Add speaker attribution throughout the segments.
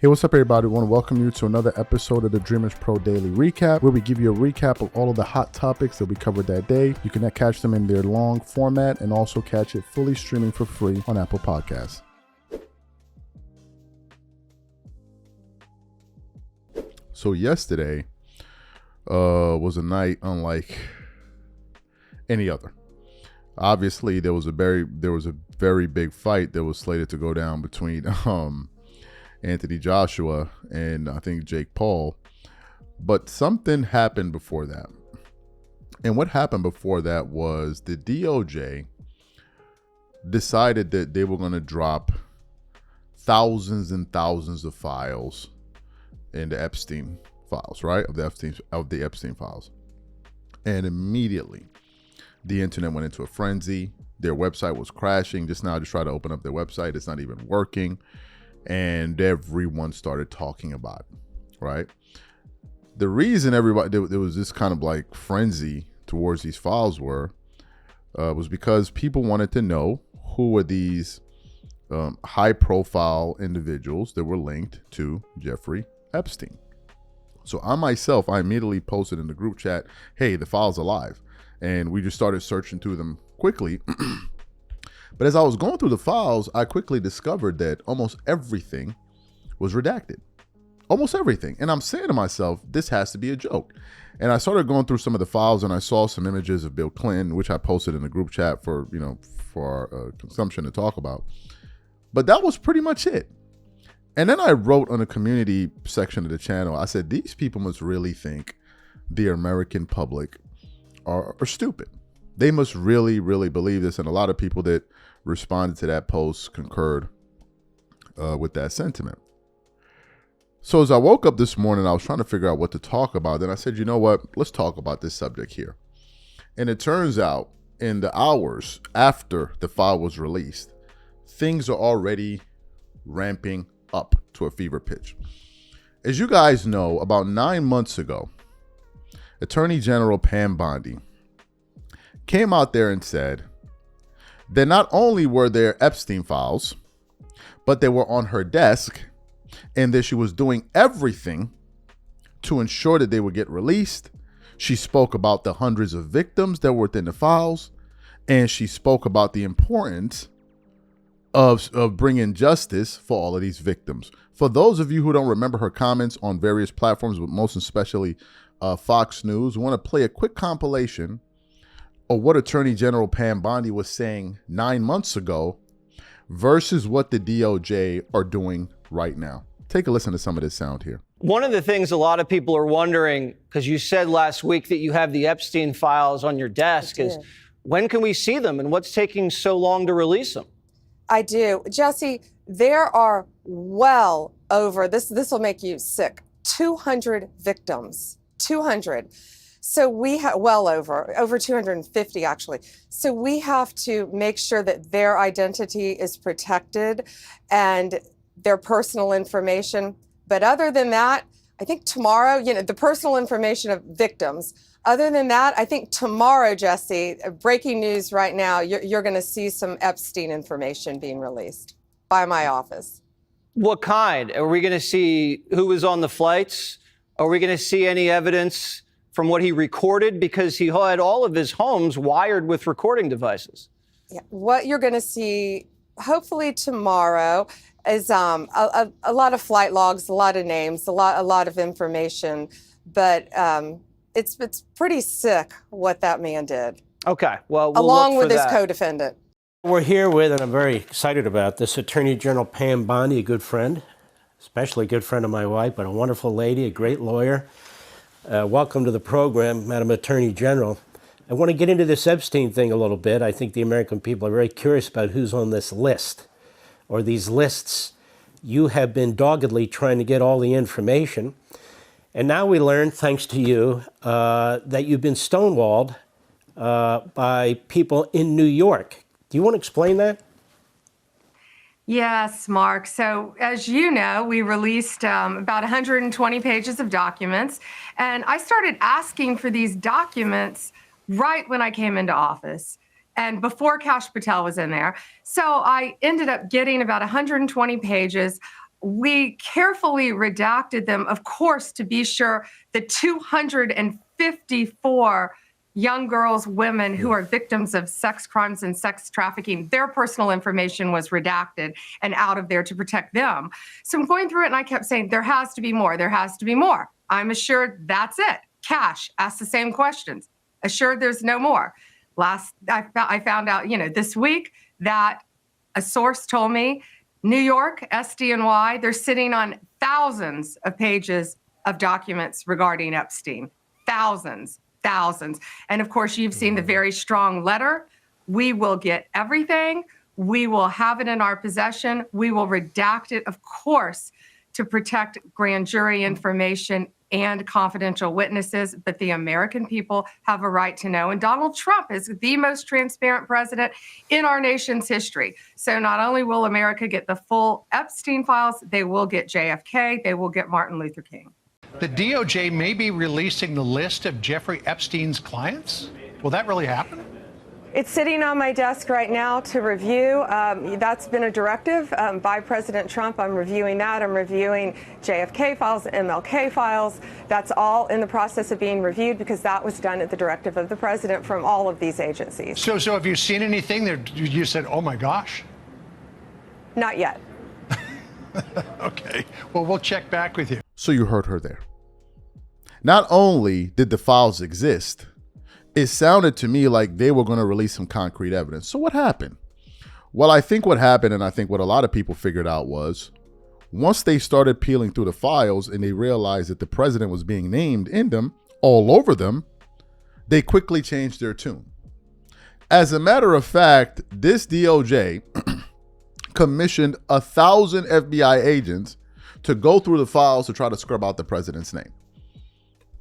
Speaker 1: Hey, what's up, everybody? I want to welcome you to another episode of the Dreamers Pro Daily Recap, where we give you a recap of all of the hot topics that we covered that day. You can catch them in their long format and also catch it fully streaming for free on Apple Podcasts. So yesterday was a night unlike any other. Obviously, there was a very big fight that was slated to go down between Anthony Joshua and I think Jake Paul, but something happened before that. And what happened before that was the DOJ decided that they were going to drop thousands and thousands of files in the Epstein files, right? Of the Epstein files. And immediately the internet went into a frenzy. Their website was crashing. Just now I just tried to open up their website. It's not even working. And everyone started talking about it, right? The reason there was this kind of like frenzy towards these files was because people wanted to know who were these high profile individuals that were linked to Jeffrey Epstein. So I immediately posted in the group chat, hey, the files are live. And we just started searching through them quickly. But as I was going through the files, I quickly discovered that almost everything was redacted. Almost everything. And I'm saying to myself, this has to be a joke. And I started going through some of the files and I saw some images of Bill Clinton, which I posted in the group chat for our consumption to talk about. But that was pretty much it. And then I wrote on the community section of the channel, I said, these people must really think the American public are stupid. They must really, really believe this. And a lot of people that responded to that post concurred with that sentiment. So as I woke up this morning, I was trying to figure out what to talk about. Then I said, you know what? Let's talk about this subject here. And it turns out in the hours after the file was released, things are already ramping up to a fever pitch. As you guys know, about 9 months ago, Attorney General Pam Bondi came out there and said that not only were there Epstein files, but they were on her desk and that she was doing everything to ensure that they would get released. She spoke about the hundreds of victims that were within the files, and she spoke about the importance of bringing justice for all of these victims. For those of you who don't remember her comments on various platforms, but most especially Fox News, we want to play a quick compilation of what Attorney General Pam Bondi was saying 9 months ago versus what the DOJ are doing right now. Take a listen to some of this sound here.
Speaker 2: One of the things a lot of people are wondering, because you said last week that you have the Epstein files on your desk, is when can we see them and what's taking so long to release them?
Speaker 3: I do. Jesse, there are well over, this will make you sick, 200 victims. 200. So we have over 250 actually. So we have to make sure that their identity is protected and their personal information. But other than that, I think tomorrow, the personal information of victims. Other than that, I think tomorrow, Jesse, breaking news right now, you're going to see some Epstein information being released by my office.
Speaker 2: What kind? Are we going to see who was on the flights? Are we going to see any evidence from what he recorded? Because he had all of his homes wired with recording devices.
Speaker 3: Yeah, what you're going to see, hopefully tomorrow, is a lot of flight logs, a lot of names, a lot of information. But it's pretty sick what that man did.
Speaker 2: Okay, well, we'll
Speaker 3: along
Speaker 2: look for
Speaker 3: with his
Speaker 2: that.
Speaker 3: co-defendant.
Speaker 4: We're here with, and I'm very excited about this, Attorney General Pam Bondi, a good friend, especially a good friend of my wife, but a wonderful lady, a great lawyer. Welcome to the program, Madam Attorney General. I want to get into this Epstein thing a little bit. I think the American people are very curious about who's on this list, or these lists. You have been doggedly trying to get all the information. And now we learn, thanks to you, that you've been stonewalled by people in New York. Do you want to explain that?
Speaker 5: Yes, Mark. So as you know, we released about 120 pages of documents, and I started asking for these documents right when I came into office and before Kash Patel was in there. So I ended up getting about 120 pages. We carefully redacted them, of course, to be sure the 254 young girls, women who are victims of sex crimes and sex trafficking, their personal information was redacted and out of there to protect them. So I'm going through it and I kept saying, there has to be more, there has to be more. I'm assured that's it. Cash asked the same questions. Assured there's no more. I found out, this week that a source told me New York, SDNY, they're sitting on thousands of pages of documents regarding Epstein. Thousands. And of course, you've seen the very strong letter. We will get everything. We will have it in our possession. We will redact it, of course, to protect grand jury information and confidential witnesses. But the American people have a right to know. And Donald Trump is the most transparent president in our nation's history. So not only will America get the full Epstein files, they will get JFK, they will get Martin Luther King.
Speaker 6: The DOJ may be releasing the list of Jeffrey Epstein's clients. Will that really happen?
Speaker 3: It's sitting on my desk right now to review. That's been a directive by President Trump. I'm reviewing that. I'm reviewing JFK files, MLK files. That's all in the process of being reviewed because that was done at the directive of the president from all of these agencies.
Speaker 6: So have you seen anything that you said, oh my gosh?
Speaker 3: Not yet.
Speaker 6: Okay. Well, we'll check back with you.
Speaker 1: So you heard her there. Not only did the files exist, it sounded to me like they were going to release some concrete evidence. So what happened? Well, I think what happened, and I think what a lot of people figured out was, once they started peeling through the files and they realized that the president was being named in them, all over them, they quickly changed their tune. As a matter of fact, this DOJ commissioned 1,000 FBI agents to go through the files to try to scrub out the president's name.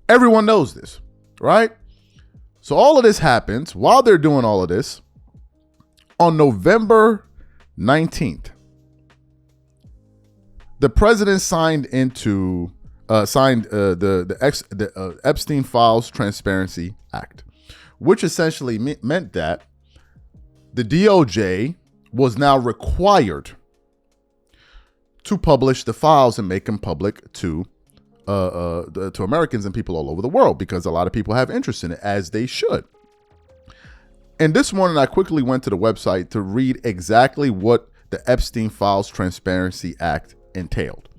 Speaker 1: Everyone knows this, right? So all of this happens while they're doing all of this. On November 19th, the president signed the Epstein Files Transparency Act, which essentially meant that the DOJ was now required to publish the files and make them public to Americans and people all over the world, because a lot of people have interest in it, as they should. And this morning, I quickly went to the website to read exactly what the Epstein Files Transparency Act entailed,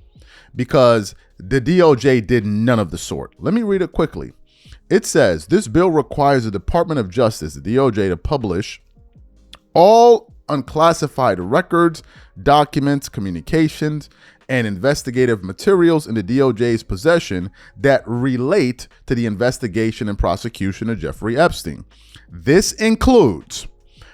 Speaker 1: because the DOJ did none of the sort. Let me read it quickly. It says, this bill requires the Department of Justice, the DOJ, to publish all unclassified records, documents, communications, and investigative materials in the DOJ's possession that relate to the investigation and prosecution of Jeffrey Epstein. This includes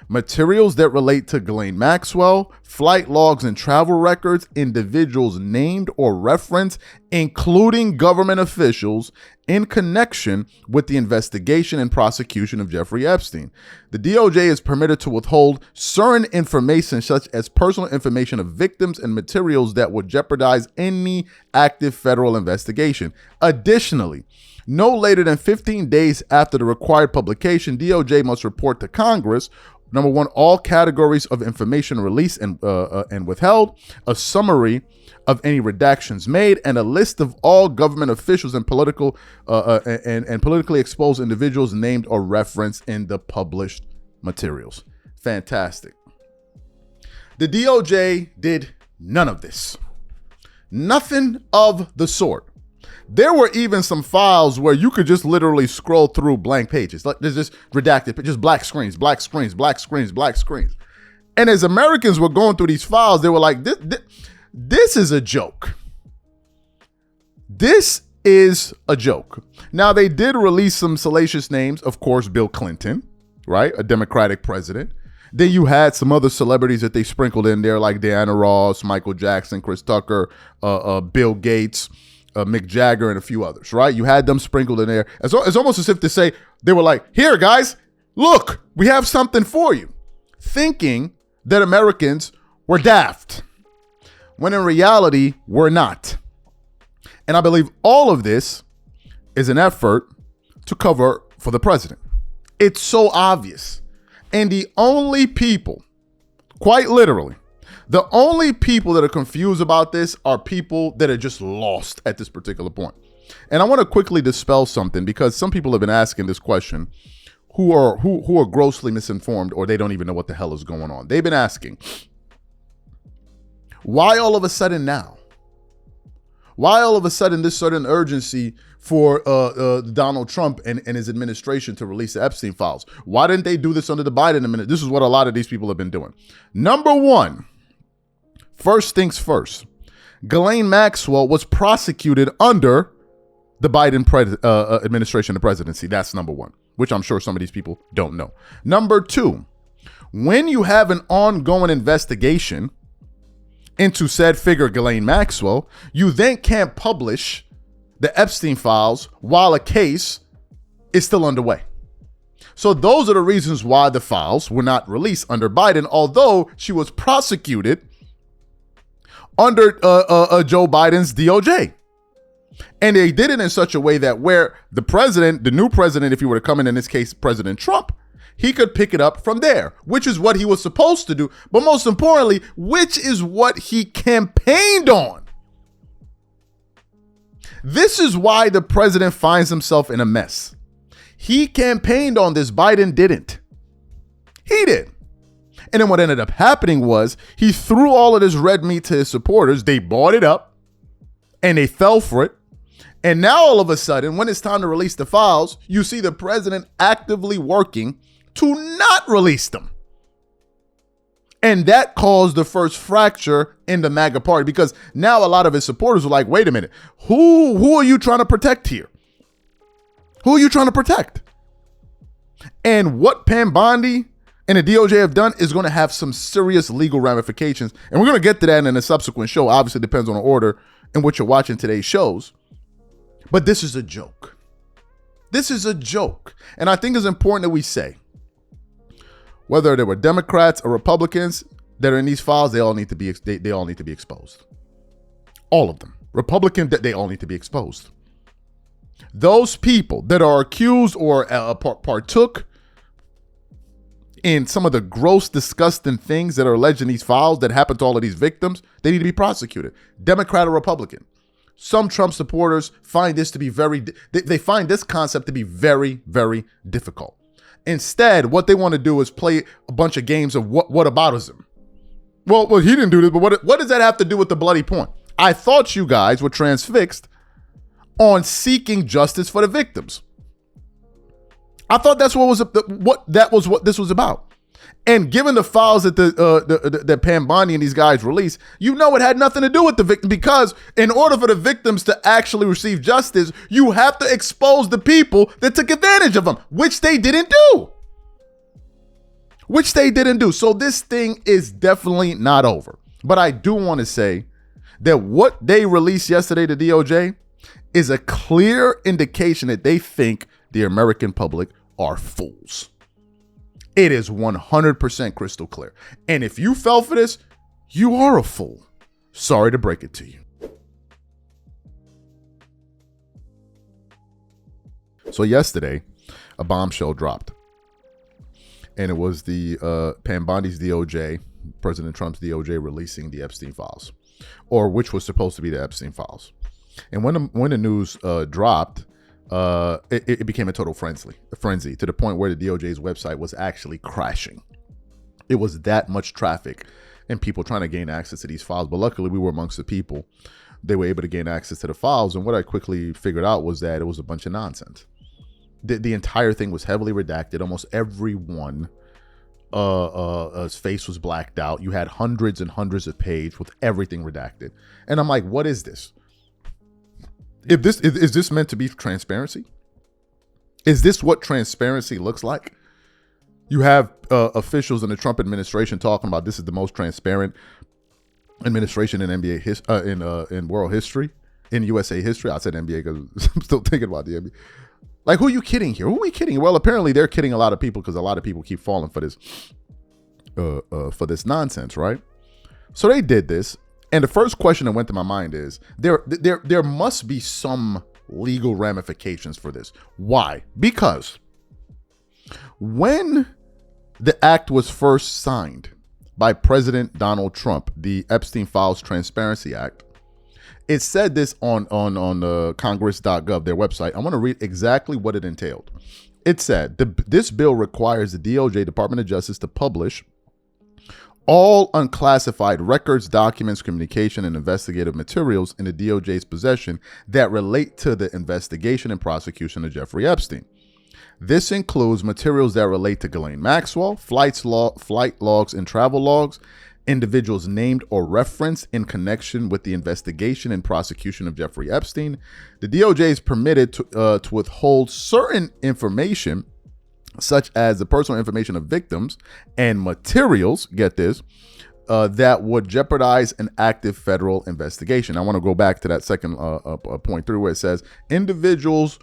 Speaker 1: materials that relate to Ghislaine Maxwell, flight logs and travel records, individuals named or referenced, including government officials, in connection with the investigation and prosecution of Jeffrey Epstein. The DOJ is permitted to withhold certain information, such as personal information of victims and materials that would jeopardize any active federal investigation. Additionally, no later than 15 days after the required publication, DOJ must report to Congress, number one, all categories of information released and withheld, a summary of any redactions made, and a list of all government officials and politically exposed individuals named or referenced in the published materials. Fantastic. The DOJ did none of this. Nothing of the sort. There were even some files where you could just literally scroll through blank pages. Like, there's just redacted, just black screens, black screens, black screens, black screens. And as Americans were going through these files, they were like, this is a joke. This is a joke. Now, they did release some salacious names. Of course, Bill Clinton, right? A Democratic president. Then you had some other celebrities that they sprinkled in there, like Diana Ross, Michael Jackson, Chris Tucker, Bill Gates, Mick Jagger, and a few others, right? You had them sprinkled in there. It's almost as if to say, they were like, here, guys, look, we have something for you. Thinking that Americans were daft, when in reality, we're not. And I believe all of this is an effort to cover for the president. It's so obvious. And the only people, quite literally, The only people that are confused about this are people that are just lost at this particular point. And I want to quickly dispel something, because some people have been asking this question who are grossly misinformed, or they don't even know what the hell is going on. They've been asking, why all of a sudden now? Why all of a sudden this sudden urgency for Donald Trump and his administration to release the Epstein files? Why didn't they do this under the Biden administration? This is what a lot of these people have been doing. Number one, first things first, Ghislaine Maxwell was prosecuted under the Biden administration, the presidency. That's number one, which I'm sure some of these people don't know. Number two, when you have an ongoing investigation into said figure, Ghislaine Maxwell, you then can't publish the Epstein files while a case is still underway. So those are the reasons why the files were not released under Biden, although she was prosecuted under Joe Biden's DOJ. And they did it in such a way that where the president, the new president, if he were to come in this case, President Trump, he could pick it up from there, which is what he was supposed to do. But most importantly, which is what he campaigned on. This is why the president finds himself in a mess. He campaigned on this. Biden didn't. He did. And then what ended up happening was he threw all of this red meat to his supporters. They bought it up and they fell for it. And now all of a sudden, when it's time to release the files, you see the president actively working to not release them. And that caused the first fracture in the MAGA party, because now a lot of his supporters were like, wait a minute, who are you trying to protect here? Who are you trying to protect? And what Pam Bondi and the DOJ have done is going to have some serious legal ramifications. And we're going to get to that in a subsequent show. Obviously, it depends on the order in which you're watching today's shows. But this is a joke. This is a joke. And I think it's important that we say, whether they were Democrats or Republicans that are in these files, they all need to be exposed. All of them. Republican, they all need to be exposed. Those people that are accused or partook in some of the gross, disgusting things that are alleged in these files that happened to all of these victims, they need to be prosecuted. Democrat or Republican. Some Trump supporters find this to be they find this concept to be very, very difficult. Instead, what they want to do is play a bunch of games of whataboutism. Well, he didn't do this, but what does that have to do with the bloody point? I thought you guys were transfixed on seeking justice for the victims. I thought that's what this was about. And given the files that that Pam Bondi and these guys released, you know it had nothing to do with the victim, because in order for the victims to actually receive justice, you have to expose the people that took advantage of them, which they didn't do. So this thing is definitely not over. But I do want to say that what they released yesterday to DOJ is a clear indication that they think the American public are fools. It is 100% crystal clear. And if you fell for this, you are a fool. Sorry to break it to you. So yesterday, a bombshell dropped. And it was the Pam Bondi's DOJ, President Trump's DOJ, releasing the Epstein files, or which was supposed to be the Epstein files. And when the news dropped, it became a total frenzy to the point where the DOJ's website was actually crashing. It was that much traffic and people trying to gain access to these files. But luckily, we were amongst the people. They were able to gain access to the files. And what I quickly figured out was that it was a bunch of nonsense. The entire thing was heavily redacted. Almost everyone's face was blacked out. You had hundreds and hundreds of pages with everything redacted. And I'm like, what is this? Is this meant to be transparency? Is this what transparency looks like? You have officials in the Trump administration talking about this is the most transparent administration in NBA in world history, in USA history. I said NBA because I'm still thinking about the NBA. Like, who are you kidding here? Who are we kidding? Well, apparently they're kidding a lot of people, because a lot of people keep falling for this nonsense, right? So they did this. And the first question that went to my mind is, there must be some legal ramifications for this. Why? Because when the act was first signed by President Donald Trump, the Epstein Files Transparency Act. It said this on the congress.gov, their website. I want to read exactly what it entailed. It said, this bill requires the DOJ, Department of Justice, to publish all unclassified records, documents, communication, and investigative materials in the DOJ's possession that relate to the investigation and prosecution of Jeffrey Epstein. This includes materials that relate to Ghislaine Maxwell, flight logs and travel logs, individuals named or referenced in connection with the investigation and prosecution of Jeffrey Epstein. The DOJ is permitted to withhold certain information, such as the personal information of victims and materials, get this, that would jeopardize an active federal investigation. I want to go back to that second point through where it says individuals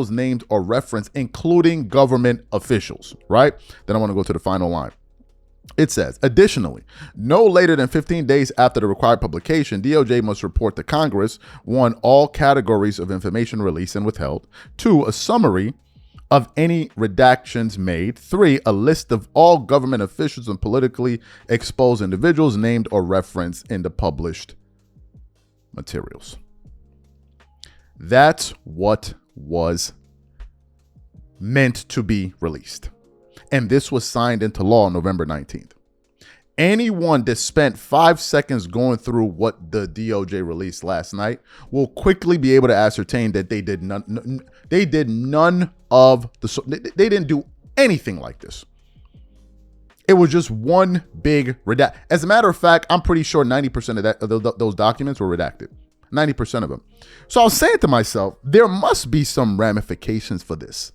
Speaker 1: named or referenced, including government officials, right? Then I want to go to the final line. It says, additionally, no later than 15 days after the required publication, DOJ must report to Congress, 1, all categories of information released and withheld, 2, a summary of any redactions made, 3, a list of all government officials and politically exposed individuals named or referenced in the published materials. That's what was meant to be released. And this was signed into law on November 19th. Anyone that spent 5 seconds going through what the DOJ released last night will quickly be able to ascertain that they did none of the, they didn't do anything like this. It was just one big redact. As a matter of fact, I'm pretty sure 90% of those documents were redacted. 90% of them. So I was saying to myself, there must be some ramifications for this.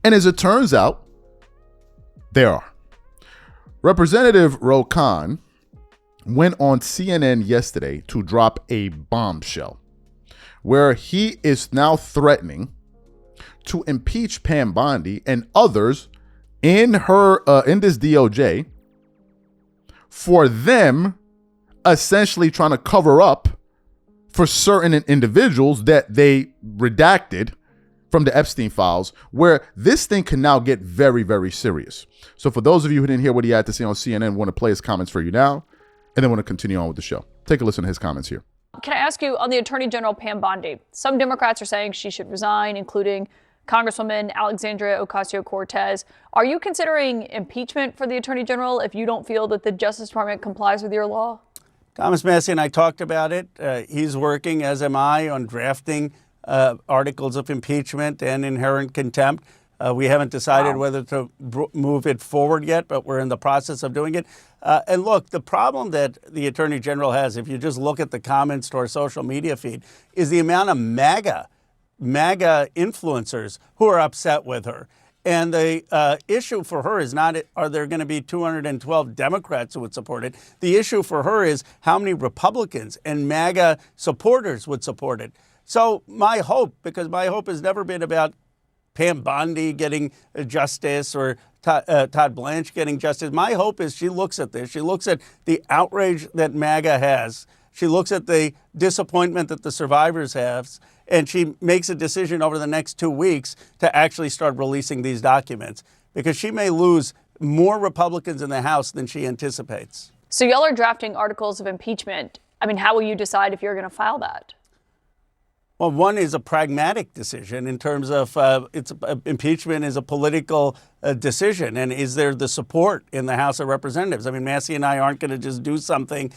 Speaker 1: And as it turns out, there are. Representative Ro Khan went on CNN yesterday to drop a bombshell where he is now threatening to impeach Pam Bondi and others in this DOJ for them essentially trying to cover up for certain individuals that they redacted from the Epstein files, where this thing can now get very, very serious. So for those of you who didn't hear what he had to say on CNN, I want to play his comments for you now, and then want to continue on with the show. Take a listen to his comments here.
Speaker 7: Can I ask you on the Attorney General Pam Bondi? Some Democrats are saying she should resign, including Congresswoman Alexandria Ocasio-Cortez. Are you considering impeachment for the Attorney General if you don't feel that the Justice Department complies with your law?
Speaker 8: Thomas Massie and I talked about it. He's working, as am I, on drafting articles of impeachment and inherent contempt. We haven't decided whether to move it forward yet, but we're in the process of doing it. And look, the problem that the Attorney General has, if you just look at the comments to our social media feed, is the amount of MAGA influencers who are upset with her. And the issue for her is not, are there going to be 212 Democrats who would support it? The issue for her is how many Republicans and MAGA supporters would support it. So my hope, because my hope has never been about Pam Bondi getting justice or Todd Blanche getting justice. My hope is she looks at this. She looks at the outrage that MAGA has. She looks at the disappointment that the survivors have, and she makes a decision over the next 2 weeks to actually start releasing these documents, because she may lose more Republicans in the House than she anticipates.
Speaker 7: So y'all are drafting articles of impeachment. I mean, how will you decide if you're going to file that?
Speaker 8: Well, one is a pragmatic decision in terms of impeachment is a political decision. And is there the support in the House of Representatives? I mean, Massie and I aren't going to just do something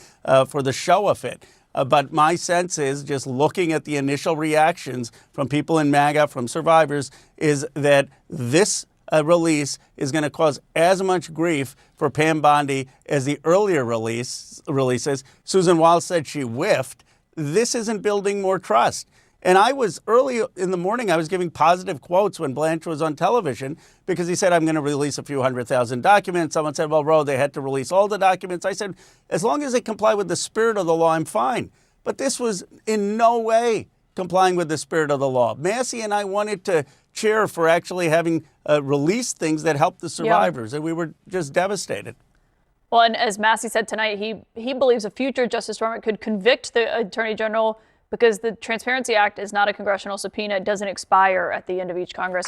Speaker 8: for the show of it. But my sense is, just looking at the initial reactions from people in MAGA, from survivors, is that this release is going to cause as much grief for Pam Bondi as the earlier releases. Susan Wiles said she whiffed. This isn't building more trust. And I was early in the morning, I was giving positive quotes when Blanche was on television, because he said, I'm going to release a few 100,000 documents. Someone said, well, Ro, they had to release all the documents. I said, as long as they comply with the spirit of the law, I'm fine. But this was in no way complying with the spirit of the law. Massie and I wanted to cheer for actually having released things that helped the survivors, and we were just devastated.
Speaker 7: Well, and as Massie said tonight, he believes a future Justice Department could convict the Attorney General because the Transparency Act is not a congressional subpoena. It doesn't expire at the end of each Congress.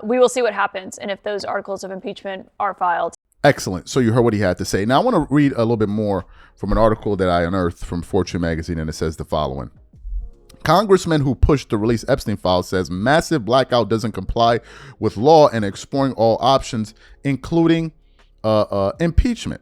Speaker 7: We will see what happens and if those articles of impeachment are filed.
Speaker 1: Excellent. So you heard what he had to say. Now I want to read a little bit more from an article that I unearthed from Fortune magazine, and it says the following. Congressman who pushed to release Epstein files says massive blackout doesn't comply with law and exploring all options, including impeachment.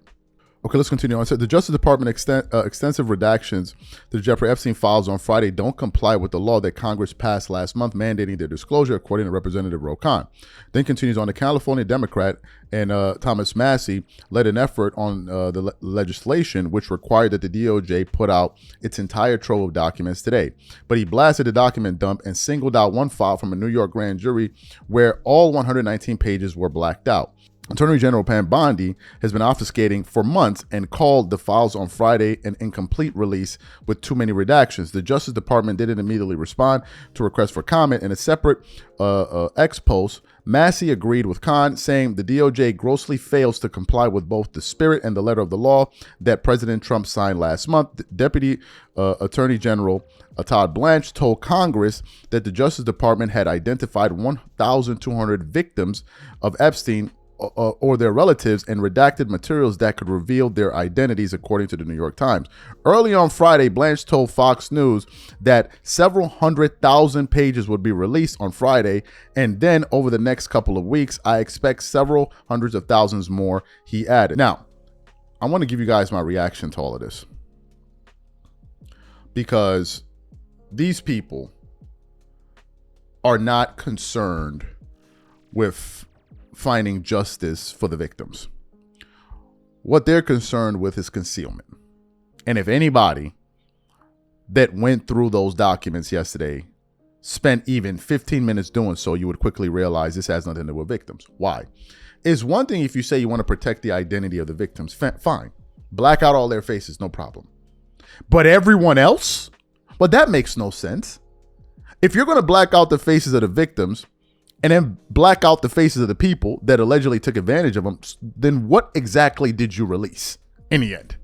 Speaker 1: Okay, let's continue on. So the Justice Department extensive redactions to the Jeffrey Epstein files on Friday don't comply with the law that Congress passed last month mandating their disclosure, according to Representative Ro Khan. Then continues on. The California Democrat and Thomas Massie led an effort on the legislation which required that the DOJ put out its entire trove of documents today. But he blasted the document dump and singled out one file from a New York grand jury where all 119 pages were blacked out. Attorney General Pam Bondi has been obfuscating for months and called the files on Friday an incomplete release with too many redactions. The Justice Department didn't immediately respond to requests for comment. In a separate X post, Massie agreed with Khan, saying the DOJ grossly fails to comply with both the spirit and the letter of the law that President Trump signed last month. Deputy Attorney General Todd Blanche told Congress that the Justice Department had identified 1,200 victims of Epstein or their relatives and redacted materials that could reveal their identities, according to the New York Times. Early on Friday, Blanche told Fox News that several 100,000 pages would be released on Friday, and then over the next couple of weeks, I expect several hundreds of thousands more, he added. Now, I want to give you guys my reaction to all of this, because these people are not concerned with finding justice for the victims. What they're concerned with is concealment. And if anybody that went through those documents yesterday spent even 15 minutes doing so, you would quickly realize this has nothing to do with victims. Why? It's one thing if you say you want to protect the identity of the victims, fine. Black out all their faces, no problem. But everyone else? Well, that makes no sense. If you're going to black out the faces of the victims, and then black out the faces of the people that allegedly took advantage of them, then what exactly did you release in the end?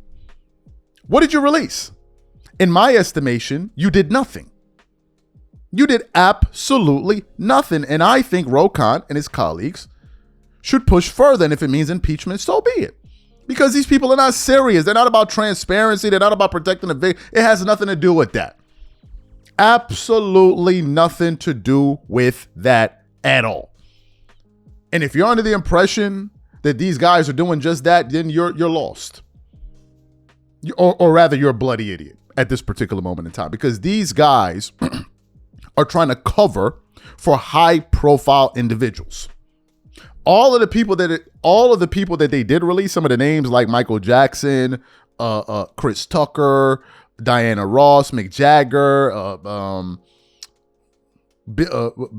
Speaker 1: What did you release? In my estimation, you did nothing. You did absolutely nothing. And I think Ro Khan and his colleagues should push further. And if it means impeachment, so be it. Because these people are not serious. They're not about transparency. They're not about protecting the victim. It has nothing to do with that. Absolutely nothing to do with that at all. And if you're under the impression that these guys are doing just that, then you're lost. Or rather, you're a bloody idiot at this particular moment in time, because these guys are trying to cover for high-profile individuals. All of the people that they did release, some of the names like Michael Jackson, Chris Tucker, Diana Ross, Mick Jagger,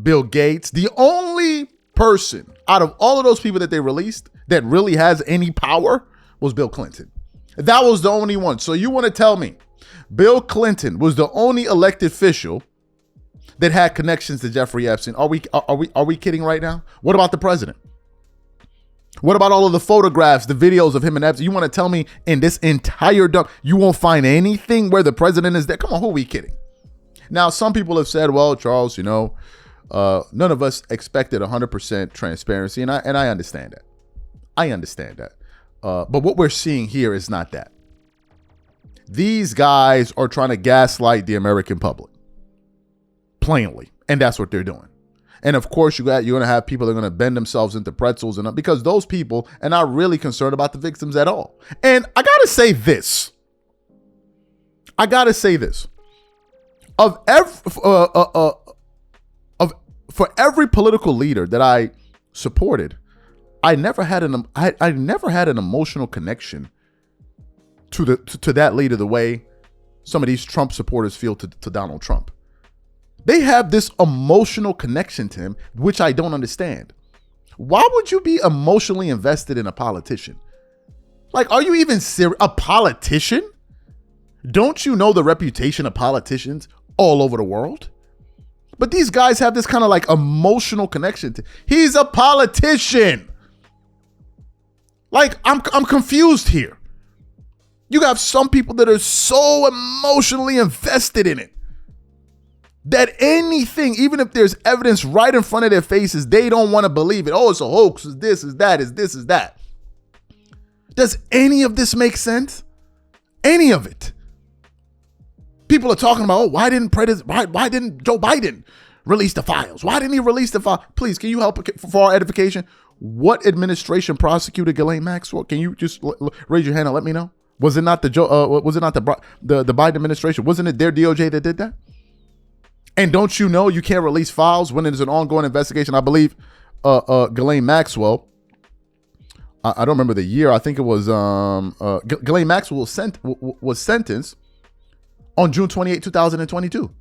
Speaker 1: Bill Gates. The only person out of all of those people that they released that really has any power was Bill Clinton. That was the only one. So you want to tell me Bill Clinton was the only elected official that had connections to Jeffrey Epstein? Are we kidding right now? What about the president? What about all of the photographs, the videos of him and Epstein? You want to tell me in this entire dump you won't find anything where the president is there? Come on, who are we kidding? Now, some people have said, well, Charles, none of us expected 100% transparency, and I understand that. I understand that. But what we're seeing here is not that. These guys are trying to gaslight the American public, plainly, and that's what they're doing. And of course, you're going to have people that are going to bend themselves into pretzels, and because those people are not really concerned about the victims at all. And I got to say this. For every political leader that I supported, I never had an emotional connection to that leader the way some of these Trump supporters feel to Donald Trump. They have this emotional connection to him, which I don't understand. Why would you be emotionally invested in a politician? Like, are you even serious? A politician? Don't you know the reputation of politicians all over the world? But these guys have this kind of like emotional connection to. He's a politician. Like, I'm confused here. You have some people that are so emotionally invested in it that anything, even if there's evidence right in front of their faces, they don't want to believe it. Oh, it's a hoax. It's this, is that, is this, is that. Does any of this make sense? Any of it? People are talking about, oh, why didn't Joe Biden release the files? Why didn't he release the file? Please, can you help for our edification? What administration prosecuted Ghislaine Maxwell? Can you just raise your hand and let me know? Was it not the Biden administration? Wasn't it their DOJ that did that? And don't you know you can't release files when there's an ongoing investigation? I believe Ghislaine Maxwell, I don't remember the year. I think it was Ghislaine Maxwell was sentenced on June 28, 2022.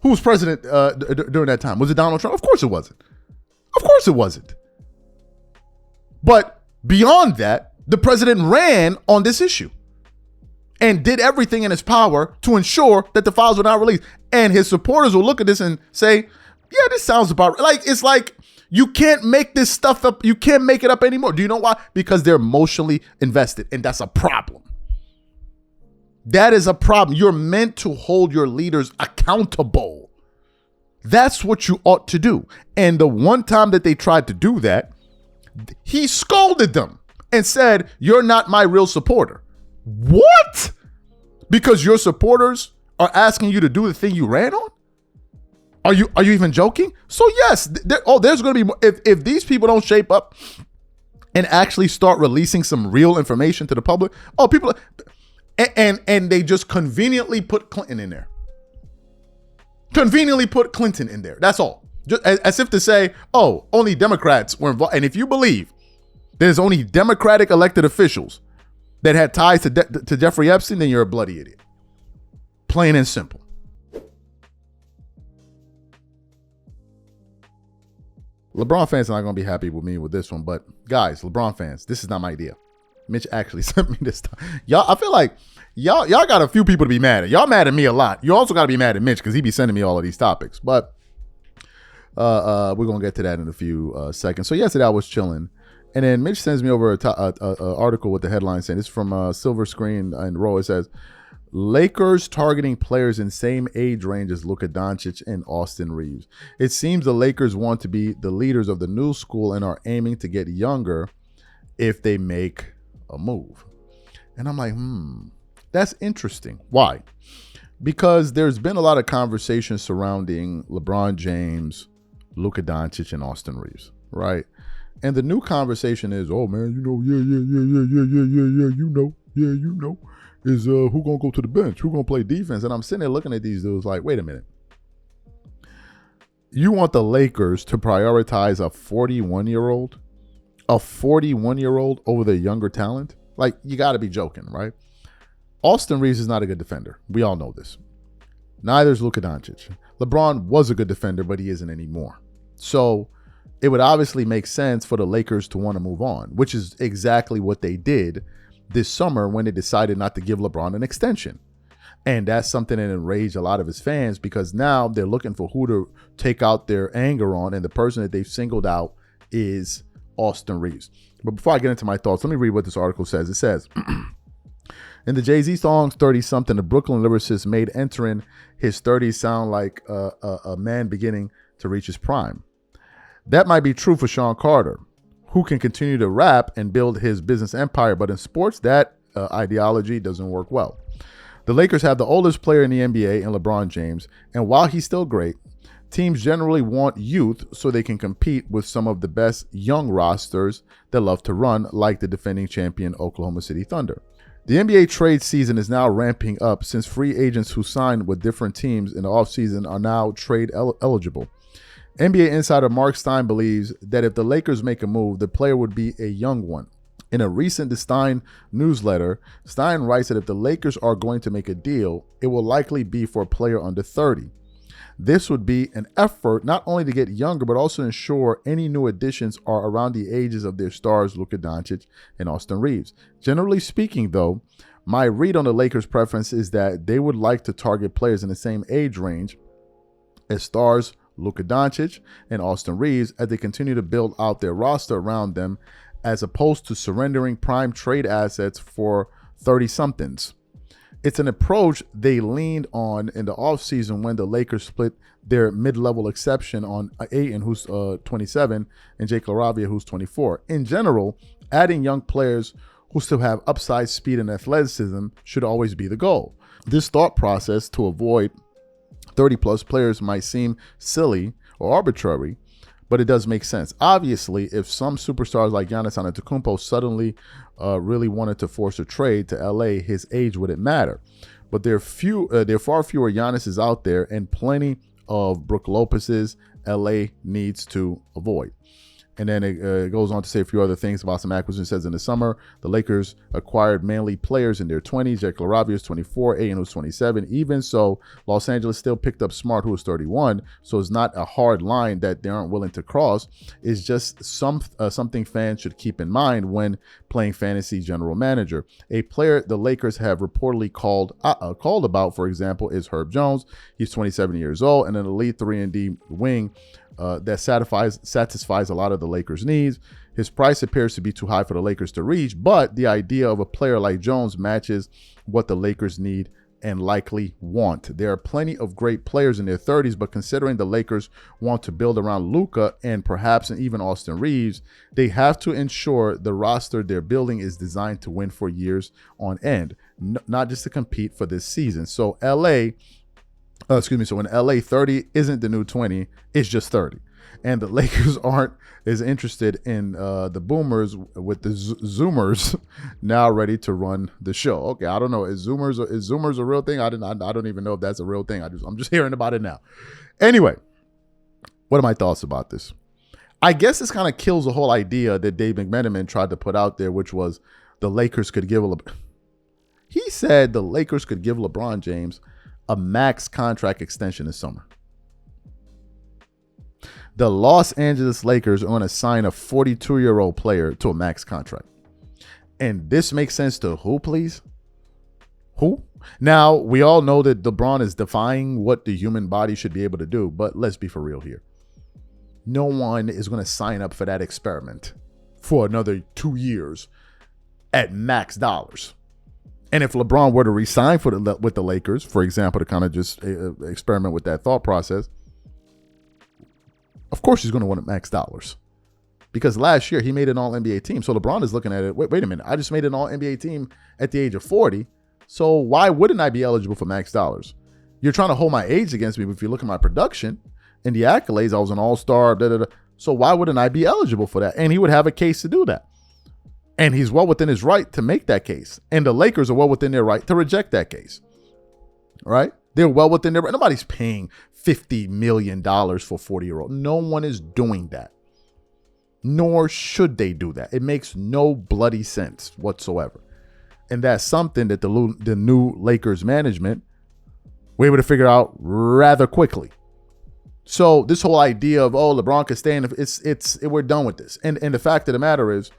Speaker 1: Who was president during that time? Was it Donald Trump? Of course it wasn't. Of course it wasn't. But beyond that, the president ran on this issue and did everything in his power to ensure that the files were not released. And his supporters will look at this and say, yeah, this sounds about right. Like, it's like, you can't make this stuff up. You can't make it up anymore. Do you know why? Because they're emotionally invested, and that's a problem. That is a problem. You're meant to hold your leaders accountable. That's what you ought to do. And the one time that they tried to do that, he scolded them and said, you're not my real supporter. What? Because your supporters are asking you to do the thing you ran on? Are you even joking? So yes, there's going to be more. If these people don't shape up and actually start releasing some real information to the public, people, and they just conveniently put Clinton in there. Conveniently put Clinton in there. That's all. Just as if to say, oh, only Democrats were involved. And if you believe there's only Democratic elected officials that had ties to Jeffrey Epstein, then you're a bloody idiot. Plain and simple. LeBron fans are not going to be happy with me with this one, but guys, LeBron fans, this is not my idea. Mitch actually sent me this stuff. Y'all, I feel like y'all got a few people to be mad at. Y'all mad at me a lot. You also got to be mad at Mitch because he be sending me all of these topics. But we're going to get to that in a few seconds. So yesterday I was chilling, and then Mitch sends me over a article with the headline saying, it's from Silver Screen and Row. It says, Lakers targeting players in same age range as Luka Doncic and Austin Reeves. It seems the Lakers want to be the leaders of the new school and are aiming to get younger if they make a move. And I'm like, that's interesting. Why? Because there's been a lot of conversation surrounding LeBron James, Luka Doncic, and Austin Reeves, right? And the new conversation is, oh man, you know, is who gonna go to the bench? Who gonna play defense? And I'm sitting there looking at these dudes like, wait a minute. You want the Lakers to prioritize a 41-year-old? A 41-year-old over their younger talent? Like, you got to be joking, right? Austin Reeves is not a good defender. We all know this. Neither is Luka Doncic. LeBron was a good defender, but he isn't anymore. So it would obviously make sense for the Lakers to want to move on, which is exactly what they did this summer when they decided not to give LeBron an extension. And that's something that enraged a lot of his fans because now they're looking for who to take out their anger on, and the person that they've singled out is Austin Reeves. But before I get into my thoughts, let me read what this article says. It says, in the Jay-Z song 30-something, the Brooklyn lyricist made entering his 30s sound like a man beginning to reach his prime. That might be true for Sean Carter, who can continue to rap and build his business empire, but in sports, that ideology doesn't work well. The Lakers have the oldest player in the NBA in LeBron James, and while he's still great, teams generally want youth so they can compete with some of the best young rosters that love to run, like the defending champion Oklahoma City Thunder. The NBA trade season is now ramping up since free agents who signed with different teams in the offseason are now trade eligible. NBA insider Mark Stein believes that if the Lakers make a move, the player would be a young one. In a recent Stein newsletter, Stein writes that if the Lakers are going to make a deal, it will likely be for a player under 30. This would be an effort not only to get younger, but also ensure any new additions are around the ages of their stars, Luka Doncic and Austin Reeves. Generally speaking, though, my read on the Lakers' preference is that they would like to target players in the same age range as stars Luka Doncic and Austin Reeves as they continue to build out their roster around them, as opposed to surrendering prime trade assets for 30-somethings. It's an approach they leaned on in the offseason when the Lakers split their mid-level exception on Ayton, who's 27, and Jake LaRavia, who's 24. In general, adding young players who still have upside, speed, and athleticism should always be the goal. This thought process to avoid 30-plus players might seem silly or arbitrary, but it does make sense. Obviously, if some superstars like Giannis Antetokounmpo suddenly really wanted to force a trade to LA, his age wouldn't matter. But there are far fewer Giannis's out there, and plenty of Brook Lopez's LA needs to avoid. And then it goes on to say a few other things about some acquisitions. It says in the summer, the Lakers acquired mainly players in their 20s. Jack LaRavia was 24, Aiden was 27. Even so, Los Angeles still picked up Smart, who was 31. So it's not a hard line that they aren't willing to cross. It's just something fans should keep in mind when playing fantasy general manager. A player the Lakers have reportedly called about, for example, is Herb Jones. He's 27 years old and an elite 3-and-D wing that satisfies a lot of the Lakers' needs. His price appears to be too high for the Lakers to reach, but the idea of a player like Jones matches what the Lakers need and likely want. There are plenty of great players in their 30s, but considering the Lakers want to build around Luka and perhaps even Austin Reeves, they have to ensure the roster they're building is designed to win for years on end, not just to compete for this season. So when LA 30 isn't the new 20, it's just 30. And the Lakers aren't as interested in the boomers with the Zoomers now ready to run the show. Okay, I don't know. Is Zoomers a real thing? I don't even know if that's a real thing. I'm just hearing about it now. Anyway, what are my thoughts about this? I guess this kind of kills the whole idea that Dave McMenamin tried to put out there, which was the Lakers could give he said the Lakers could give LeBron James a max contract extension this summer. The Los Angeles Lakers are going to sign a 42-year-old player to a max contract. And this makes sense to who, please? Who? Now, we all know that LeBron is defying what the human body should be able to do, but let's be for real here. No one is going to sign up for that experiment for another 2 years at max dollars. And if LeBron were to resign with the Lakers, for example, to kind of just experiment with that thought process, of course he's going to want max dollars. Because last year he made an all-NBA team. So LeBron is looking at it, wait a minute, I just made an all-NBA team at the age of 40. So why wouldn't I be eligible for max dollars? You're trying to hold my age against me, but if you look at my production and the accolades, I was an all-star, so why wouldn't I be eligible for that? And he would have a case to do that. And he's well within his right to make that case. And the Lakers are well within their right to reject that case. Right? They're well within their right. Nobody's paying $50 million for 40-year-old. No one is doing that. Nor should they do that. It makes no bloody sense whatsoever. And that's something that the new Lakers management were able to figure out rather quickly. So this whole idea of, LeBron can stay in, we're done with this. And the fact of the matter is,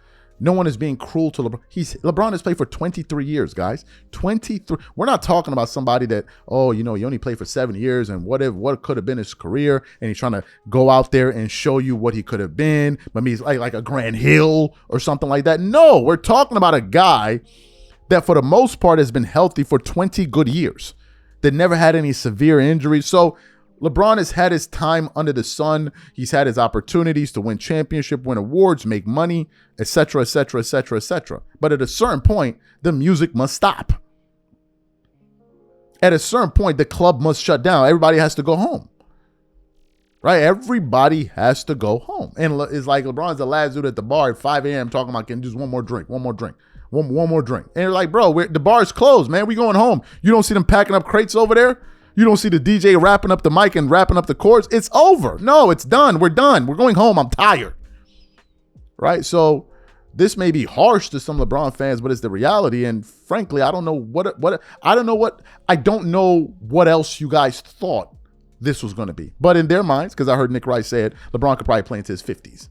Speaker 1: no one is being cruel to LeBron. LeBron has played for 23 years, guys. 23. We're not talking about somebody that, he only played for 7 years and what could have been his career, and he's trying to go out there and show you what he could have been. But he's like a Grant Hill or something like that. No, we're talking about a guy that for the most part has been healthy for 20 good years, that never had any severe injuries. So LeBron has had his time under the sun. He's had his opportunities to win championship, win awards, make money, etc., etc., etc., etc. But at a certain point, the music must stop. At a certain point, the club must shut down. Everybody has to go home. Right? Everybody has to go home. And it's like LeBron's the last dude at the bar at 5 a.m. talking about, can just one more drink. One more drink. And you're like, bro, the bar's closed, man. We going home. You don't see them packing up crates over there? You don't see the DJ wrapping up the mic and wrapping up the chords. It's over. No, it's done. We're done. We're going home. I'm tired. Right? So this may be harsh to some LeBron fans, but it's the reality. And frankly, I don't know what else you guys thought this was going to be. But in their minds, because I heard Nick Rice say it, LeBron could probably play into his 50s.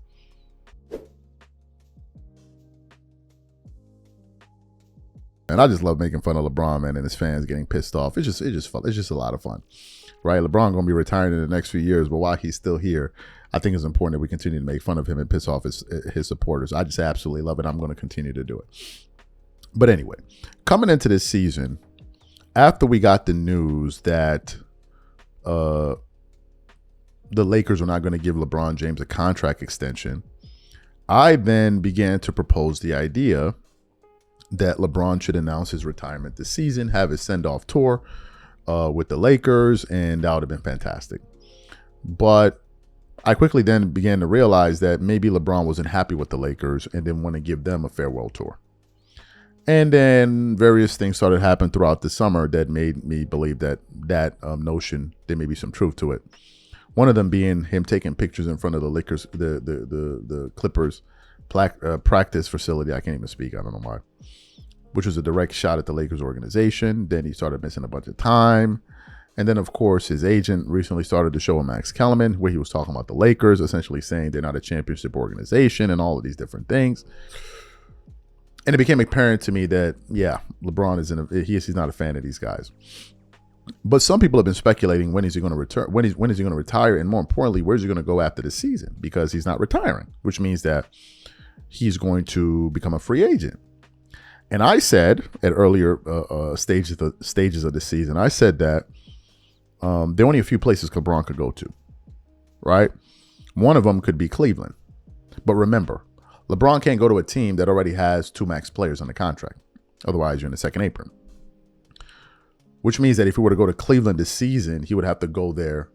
Speaker 1: And I just love making fun of LeBron, man, and his fans getting pissed off. It's just fun. It's just a lot of fun, right? LeBron going to be retiring in the next few years, but while he's still here, I think it's important that we continue to make fun of him and piss off his supporters. I just absolutely love it. I'm going to continue to do it. But anyway, coming into this season, after we got the news that the Lakers were not going to give LeBron James a contract extension, I then began to propose the idea that LeBron should announce his retirement this season, have his send-off tour with the Lakers, and that would have been fantastic. But I quickly then began to realize that maybe LeBron wasn't happy with the Lakers and didn't want to give them a farewell tour. And then various things started happening throughout the summer that made me believe that notion, there may be some truth to it. One of them being him taking pictures in front of the Lakers, the Clippers practice facility. I can't even speak. I don't know why. Which was a direct shot at the Lakers organization. Then he started missing a bunch of time. And then, of course, his agent recently started to show him Max Kellerman, where he was talking about the Lakers, essentially saying they're not a championship organization and all of these different things. And it became apparent to me that, yeah, LeBron he's not a fan of these guys. But some people have been speculating when is he going to return, when is he going to retire, and more importantly, where's he going to go after the season? Because he's not retiring, which means that he's going to become a free agent. And I said at earlier stages of the season, I said that there are only a few places LeBron could go to, right? One of them could be Cleveland. But remember, LeBron can't go to a team that already has 2 max players on the contract. Otherwise, you're in the second apron. Which means that if he were to go to Cleveland this season, he would have to go there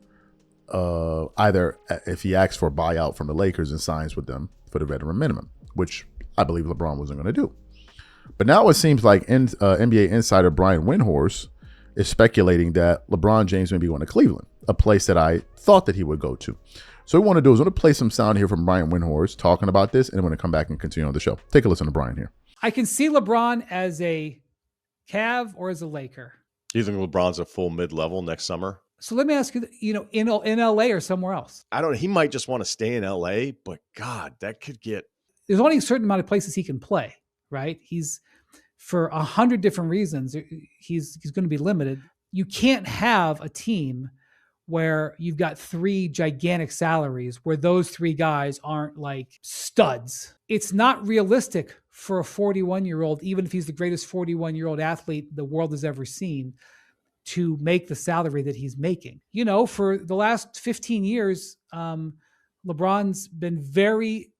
Speaker 1: either if he asks for a buyout from the Lakers and signs with them for the veteran minimum, which I believe LeBron wasn't going to do. But now it seems like NBA insider Brian Windhorst is speculating that LeBron James may be going to Cleveland, a place that I thought that he would go to. So what we want to do is we're going to play some sound here from Brian Windhorst talking about this, and I'm going to come back and continue on the show. Take a listen to Brian here.
Speaker 9: I can see LeBron as a Cav or as a Laker.
Speaker 10: Do you think LeBron's a full mid-level next summer?
Speaker 9: So let me ask you, in LA or somewhere else?
Speaker 10: I don't know. He might just want to stay in LA, but God, that could get...
Speaker 9: There's only a certain amount of places he can play, right? He's, for 100 different reasons, he's going to be limited. You can't have a team where you've got 3 gigantic salaries where those 3 guys aren't like studs. It's not realistic for a 41-year-old, even if he's the greatest 41-year-old athlete the world has ever seen, to make the salary that he's making. For the last 15 years, LeBron's been very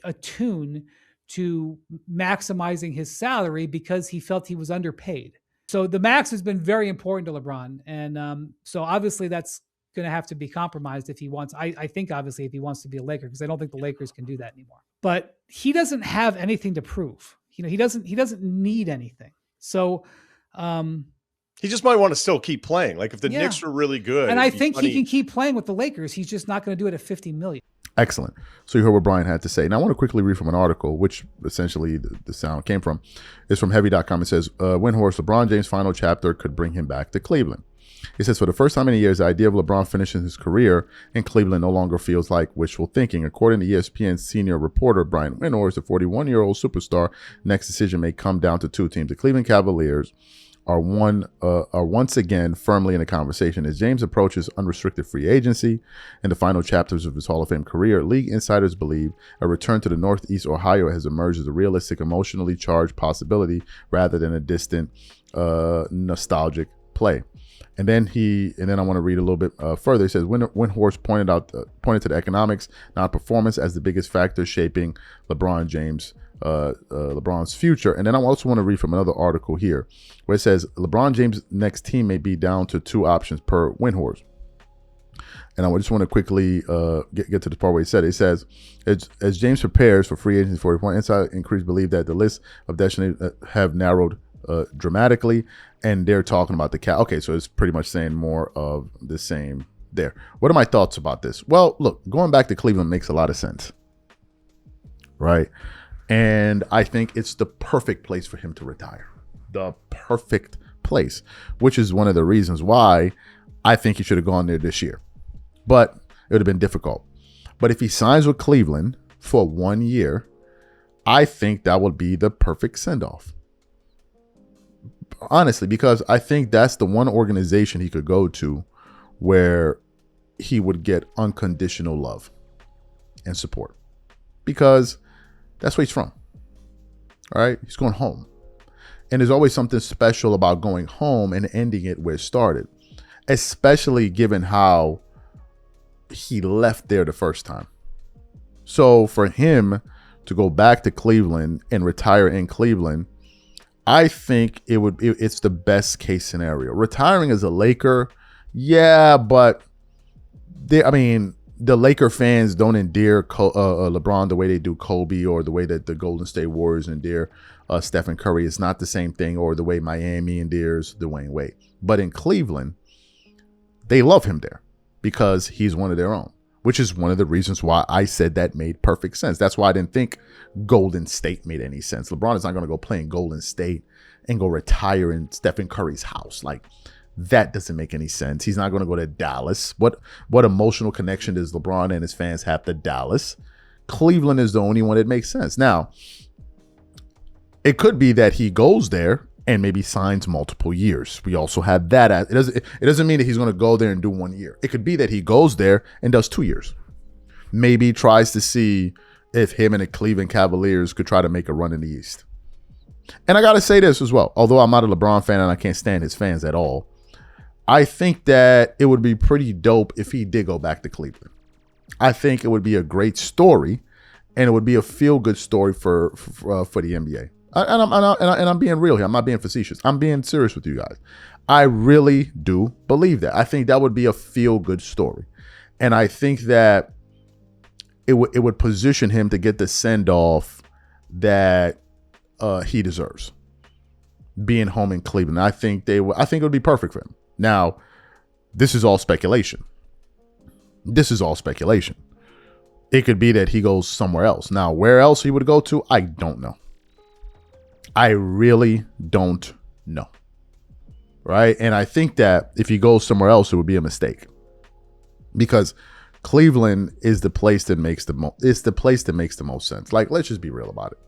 Speaker 9: attuned to maximizing his salary because he felt he was underpaid. So the max has been very important to LeBron. And so obviously that's going to have to be compromised if he wants, I think obviously if he wants to be a Laker, because I don't think the Lakers can do that anymore. But he doesn't have anything to prove. He doesn't need anything. So
Speaker 10: he just might want to still keep playing. Like if the Knicks are really good.
Speaker 9: And I think he can keep playing with the Lakers. He's just not going to do it at $50 million.
Speaker 1: Excellent. So you heard what Brian had to say. Now I want to quickly read from an article, which essentially the sound came from. It's from heavy.com. It says, Windhorst, LeBron James' final chapter could bring him back to Cleveland. It says, for the first time in years, the idea of LeBron finishing his career in Cleveland no longer feels like wishful thinking. According to ESPN's senior reporter, Brian Windhorst, the 41-year-old superstar, next decision may come down to 2 teams. The Cleveland Cavaliers are once again firmly in the conversation as James approaches unrestricted free agency in the final chapters of his Hall of Fame career. League insiders believe a return to the Northeast Ohio has emerged as a realistic, emotionally charged possibility rather than a distant, nostalgic play. And then I want to read a little bit further. He says, Windhorst pointed to the economics, not performance, as the biggest factor shaping LeBron's future. And then I also want to read from another article here where it says LeBron James' next team may be down to 2 options per Windhorst. And I just want to quickly get to the part where he said, it says, as James prepares for free agency, 40 inside increased believe that the list of destinations have narrowed dramatically, and they're talking about the cap. Okay, so it's pretty much saying more of the same there. What are my thoughts about this? Well, look, going back to Cleveland makes a lot of sense, right? And I think it's the perfect place for him to retire. The perfect place, which is one of the reasons why I think he should have gone there this year. But it would have been difficult. But if he signs with Cleveland for 1 year, I think that would be the perfect send-off. Honestly, because I think that's the one organization he could go to where he would get unconditional love and support. Because that's where he's from. All right. He's going home. And there's always something special about going home and ending it where it started, especially given how he left there the first time. So for him to go back to Cleveland and retire in Cleveland, I think it's the best case scenario. Retiring as a Laker, yeah, but the Laker fans don't endear LeBron the way they do Kobe, or the way that the Golden State Warriors endear Stephen Curry. It's not the same thing, or the way Miami endears Dwayne Wade. But in Cleveland, they love him there because he's one of their own, which is one of the reasons why I said that made perfect sense. That's why I didn't think Golden State made any sense. LeBron is not going to go play in Golden State and go retire in Stephen Curry's house. Like, that doesn't make any sense. He's not going to go to Dallas. What emotional connection does LeBron and his fans have to Dallas? Cleveland is the only one that makes sense. Now, it could be that he goes there and maybe signs multiple years. We also have that. It doesn't mean that he's going to go there and do 1 year. It could be that he goes there and does 2 years. Maybe tries to see if him and the Cleveland Cavaliers could try to make a run in the East. And I got to say this as well. Although I'm not a LeBron fan and I can't stand his fans at all, I think that it would be pretty dope if he did go back to Cleveland. I think it would be a great story, and it would be a feel-good story for the NBA. And I'm being real here. I'm not being facetious. I'm being serious with you guys. I really do believe that. I think that would be a feel-good story. And I think that it would position him to get the send-off that he deserves, being home in Cleveland. I think it would be perfect for him. Now, this is all speculation. It could be that he goes somewhere else. Now, where else he would go to, I don't know. I really don't know. Right? And I think that if he goes somewhere else, it would be a mistake, because Cleveland is the place that makes the most sense. Like, let's just be real about it.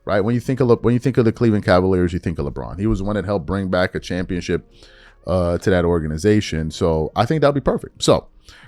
Speaker 1: Right? When you think of the Cleveland Cavaliers, you think of LeBron. He was the one that helped bring back a championship to that organization. So I think that'll be perfect. So